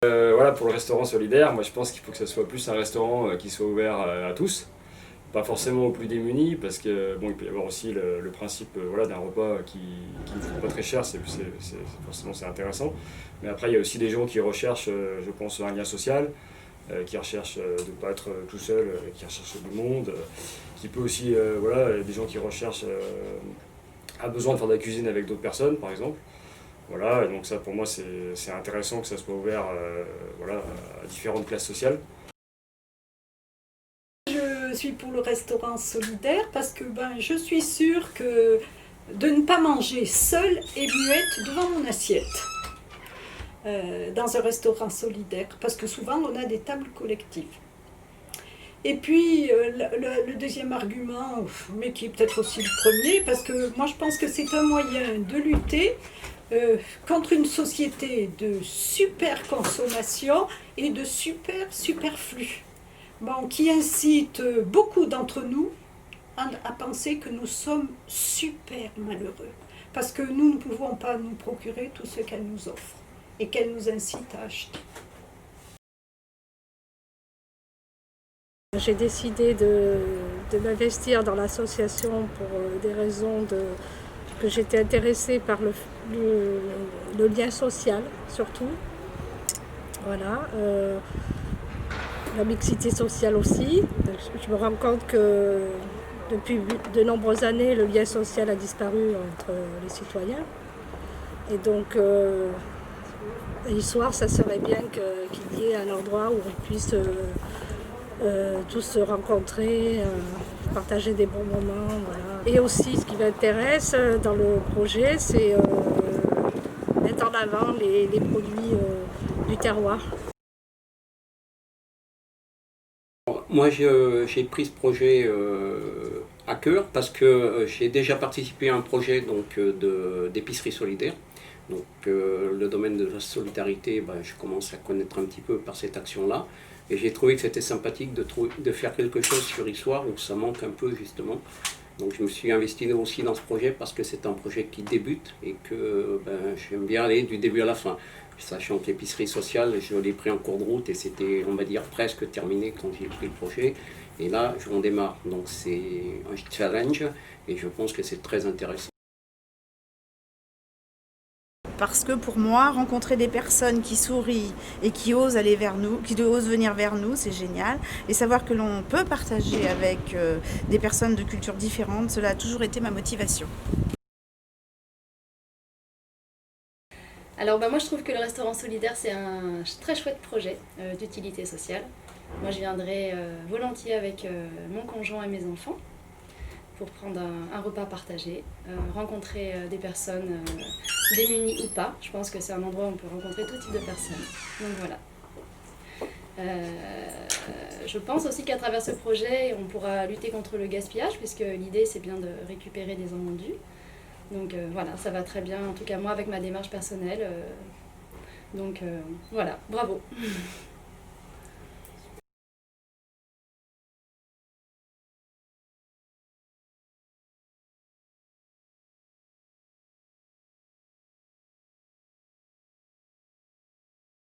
Voilà, pour le restaurant solidaire, moi je pense qu'il faut que ce soit plus un restaurant qui soit ouvert à tous, pas forcément aux plus démunis, parce que bon, il peut y avoir aussi le principe voilà, d'un repas qui ne coûte pas très cher, forcément c'est intéressant. Mais après il y a aussi des gens qui recherchent, je pense, un lien social, qui recherchent de ne pas être tout seul, qui recherchent du monde, qui peut aussi, voilà, des gens qui recherchent un besoin de faire de la cuisine avec d'autres personnes par exemple. Voilà, et donc ça pour moi c'est intéressant que ça soit ouvert voilà, à différentes classes sociales. Je suis pour le restaurant solidaire parce que je suis sûre que de ne pas manger seule et muette devant mon assiette dans un restaurant solidaire, parce que souvent on a des tables collectives. Et puis le deuxième argument, mais qui est peut-être aussi le premier, parce que moi je pense que c'est un moyen de lutter contre une société de super consommation et de superflu. Bon, qui incite beaucoup d'entre nous à penser que nous sommes super malheureux, parce que nous ne pouvons pas nous procurer tout ce qu'elle nous offre et qu'elle nous incite à acheter. J'ai décidé de m'investir dans l'association pour des raisons que j'étais intéressée par le lien social surtout. Voilà. La mixité sociale aussi. Je me rends compte que depuis de nombreuses années, le lien social a disparu entre les citoyens. Et donc, le soir, ça serait bien qu'il y ait un endroit où on puisse tous se rencontrer, partager des bons moments. Voilà. Et aussi, ce qui m'intéresse dans le projet, c'est mettre en avant les produits du terroir. Moi, j'ai pris ce projet à cœur parce que j'ai déjà participé à un projet d'épicerie solidaire. Donc, le domaine de la solidarité, je commence à connaître un petit peu par cette action-là. Et j'ai trouvé que c'était sympathique de faire quelque chose sur Issoire où ça manque un peu justement. Donc, je me suis investi aussi dans ce projet parce que c'est un projet qui débute et que j'aime bien aller du début à la fin. Sachant que l'épicerie sociale, je l'ai pris en cours de route et c'était, on va dire, presque terminé quand j'ai pris le projet. Et là, on démarre. Donc c'est un challenge et je pense que c'est très intéressant. Parce que pour moi, rencontrer des personnes qui sourient et qui osent aller vers nous, qui osent venir vers nous, c'est génial. Et savoir que l'on peut partager avec des personnes de cultures différentes, cela a toujours été ma motivation. Alors moi je trouve que le restaurant solidaire c'est un très chouette projet d'utilité sociale. Moi je viendrai volontiers avec mon conjoint et mes enfants pour prendre un repas partagé, rencontrer des personnes démunies ou pas. Je pense que c'est un endroit où on peut rencontrer tout type de personnes. Donc voilà. Je pense aussi qu'à travers ce projet on pourra lutter contre le gaspillage puisque l'idée c'est bien de récupérer des invendus. Donc voilà, ça va très bien, en tout cas moi avec ma démarche personnelle. Donc voilà, bravo.